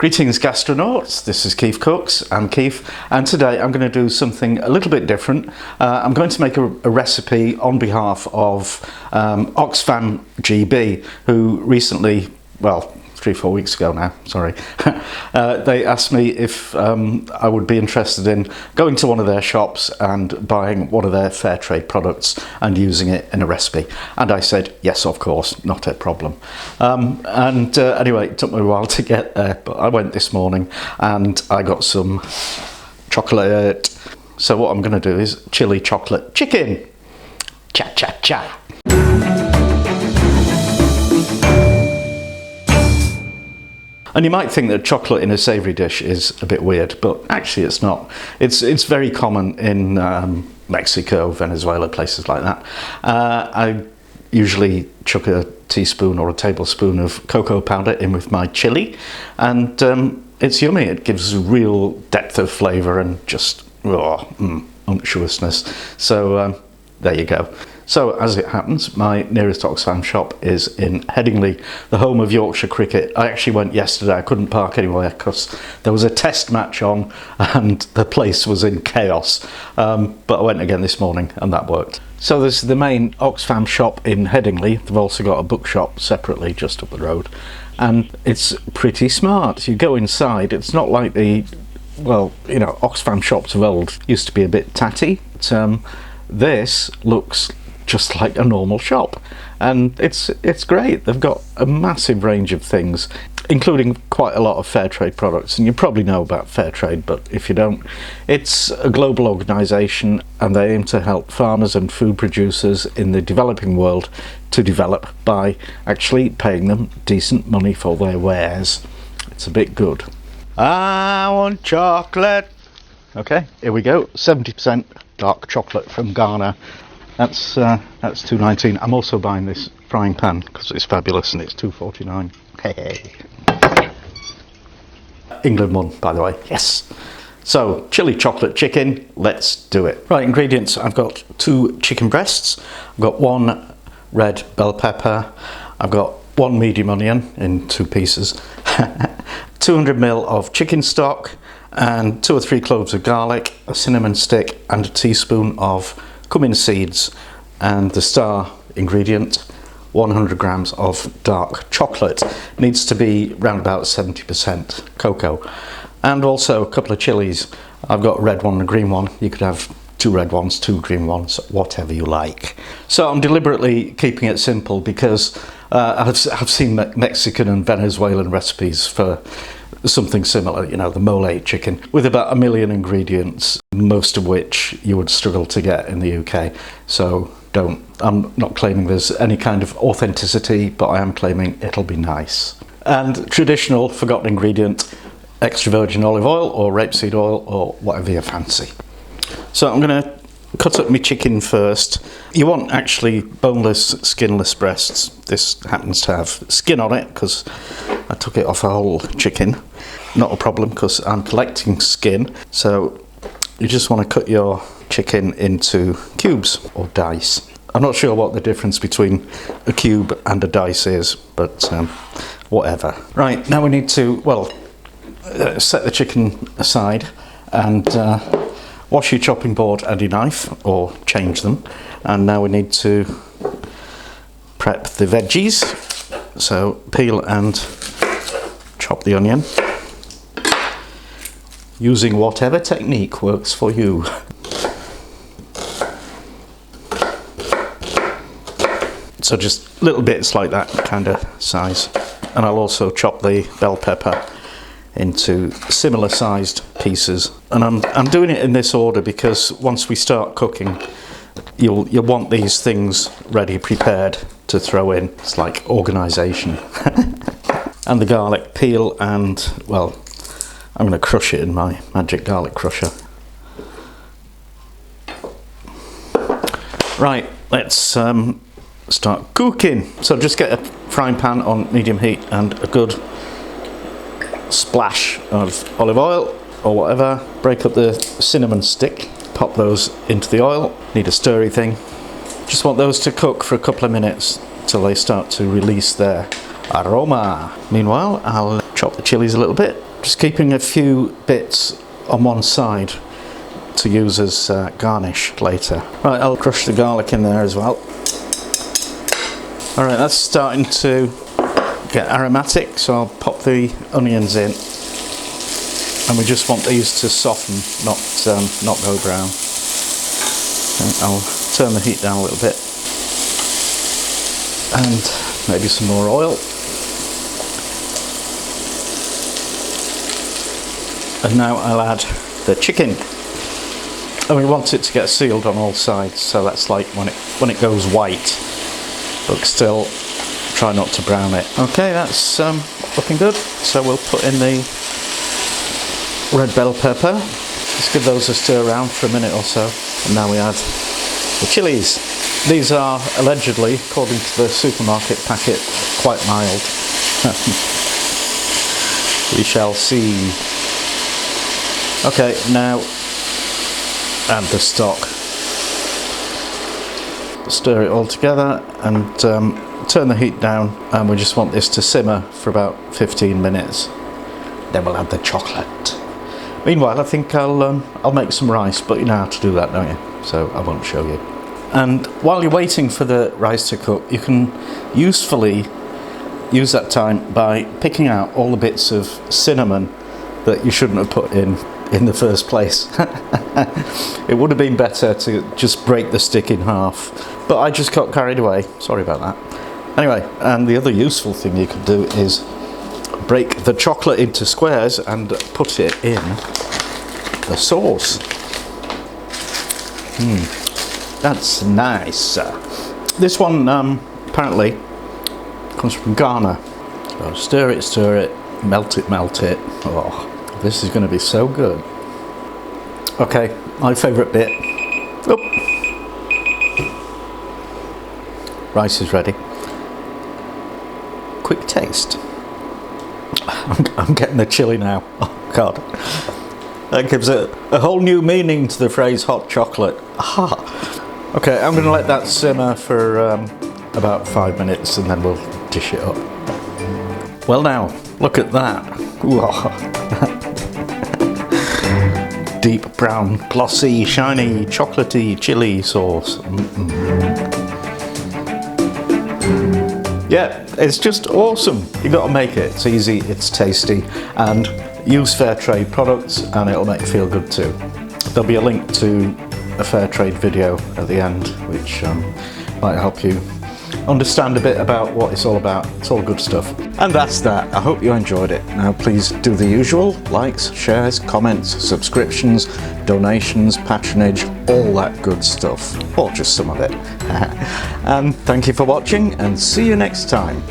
Greetings gastronauts, this is KeefCooks, I'm Keef, and today I'm going to do something a little bit different. I'm going to make a recipe on behalf of Oxfam GB, who recently, well, 3-4 weeks ago now, sorry, they asked me if I would be interested in going to one of their shops and buying one of their Fairtrade products and using it in a recipe. And I said, yes, of course, not a problem. Anyway, it took me a while to get there, but I went this morning and I got some chocolate. So what I'm going to do is chili chocolate chicken. Cha-cha-cha. And you might think that chocolate in a savoury dish is a bit weird, but actually it's not. It's very common in Mexico, Venezuela, places like that. I usually chuck a teaspoon or a tablespoon of cocoa powder in with my chili, and it's yummy. It gives real depth of flavour and just unctuousness. So there you go. So, as it happens, my nearest Oxfam shop is in Headingley, the home of Yorkshire cricket. I actually went yesterday. I couldn't park anywhere because there was a test match on and the place was in chaos. But I went again this morning and that worked. So this is the main Oxfam shop in Headingley. They've also got a bookshop separately just up the road. And it's pretty smart. You go inside, it's not like the, well, you know, Oxfam shops of old used to be a bit tatty. But, this looks just like a normal shop, and it's great. They've got a massive range of things, including quite a lot of Fairtrade products, and you probably know about Fairtrade, but if you don't, it's a global organisation and they aim to help farmers and food producers in the developing world to develop by actually paying them decent money for their wares. It's a bit good. I want chocolate. Okay, here we go. 70% dark chocolate from Ghana. That's $2.19. I'm also buying this frying pan because it's fabulous and it's $2.49. Hey. England won, by the way. Yes. So, chili chocolate chicken. Let's do it. Right, ingredients. I've got 2 chicken breasts. I've got 1 red bell pepper. I've got 1 medium onion in 2 pieces. 200 ml of chicken stock and 2 or 3 cloves of garlic, a cinnamon stick and a teaspoon of cumin seeds, and the star ingredient, 100 grams of dark chocolate. Needs to be around about 70% cocoa, and also a couple of chilies. I've got a red one and a green one. You could have 2 red ones, 2 green ones, whatever you like. So I'm deliberately keeping it simple because I've seen Mexican and Venezuelan recipes for something similar, you know, the mole chicken, with about 1 million ingredients, most of which you would struggle to get in the UK. So I'm not claiming there's any kind of authenticity, but I am claiming it'll be nice. And traditional forgotten ingredient, extra virgin olive oil or rapeseed oil or whatever you fancy. So I'm going to cut up my chicken first. You want actually boneless, skinless breasts. This happens to have skin on it because I took it off a whole chicken. Not a problem because I'm collecting skin. So you just want to cut your chicken into cubes or dice. I'm not sure what the difference between a cube and a dice is, but whatever. Right, now we need to, well, set the chicken aside and wash your chopping board and your knife, or change them. And now we need to prep the veggies. So peel and chop the onion, using whatever technique works for you. So just little bits like that kind of size. And I'll also chop the bell pepper into similar sized pieces, and I'm doing it in this order because once we start cooking you'll want these things ready, prepared to throw in. It's like organisation. And the garlic, peel and, well, I'm going to crush it in my magic garlic crusher. Right, let's start cooking. So just get a frying pan on medium heat and a good splash of olive oil or whatever. Break up the cinnamon stick, pop those into the oil. Need a stirry thing. Just want those to cook for a couple of minutes till they start to release their aroma. Meanwhile, I'll chop the chilies a little bit, just keeping a few bits on one side to use as garnish later. Right, I'll crush the garlic in there as well. Alright, that's starting to get aromatic, so I'll pop the onions in. And we just want these to soften, not go brown. And I'll turn the heat down a little bit. And maybe some more oil. And now I'll add the chicken. And we want it to get sealed on all sides, so that's like when it goes white, but still try not to brown it. Okay, that's looking good. So we'll put in the red bell pepper. Just give those a stir around for a minute or so. And now we add the chilies. These are allegedly, according to the supermarket packet, quite mild. We shall see. Okay, now add the stock. Stir it all together and turn the heat down, and we just want this to simmer for about 15 minutes. Then we'll add the chocolate. Meanwhile, I think I'll make some rice, but you know how to do that, don't you? So I won't show you. And while you're waiting for the rice to cook, you can usefully use that time by picking out all the bits of cinnamon that you shouldn't have put in the first place. It would have been better to just break the stick in half, but I just got carried away. Sorry about that. Anyway, and the other useful thing you could do is break the chocolate into squares and put it in the sauce. That's nice. This one apparently comes from Ghana. So stir it, melt it. Oh, this is going to be so good. Okay, my favourite bit. Oh. Rice is ready. Quick taste. I'm getting the chili now. Oh God. That gives it a whole new meaning to the phrase hot chocolate. Aha. Okay, I'm going to let that simmer for about 5 minutes and then we'll dish it up. Well now, look at that. Deep brown, glossy, shiny, chocolatey chili sauce. Yeah, it's just awesome. You got to make it. It's easy, it's tasty, and use Fairtrade products and it'll make you feel good too. There'll be a link to a Fairtrade video at the end which might help you understand a bit about what it's all about. It's all good stuff. And that's that. I hope you enjoyed it. Now please do the usual: likes, shares, comments, subscriptions, donations, patronage, all that good stuff, or just some of it. And thank you for watching, and see you next time.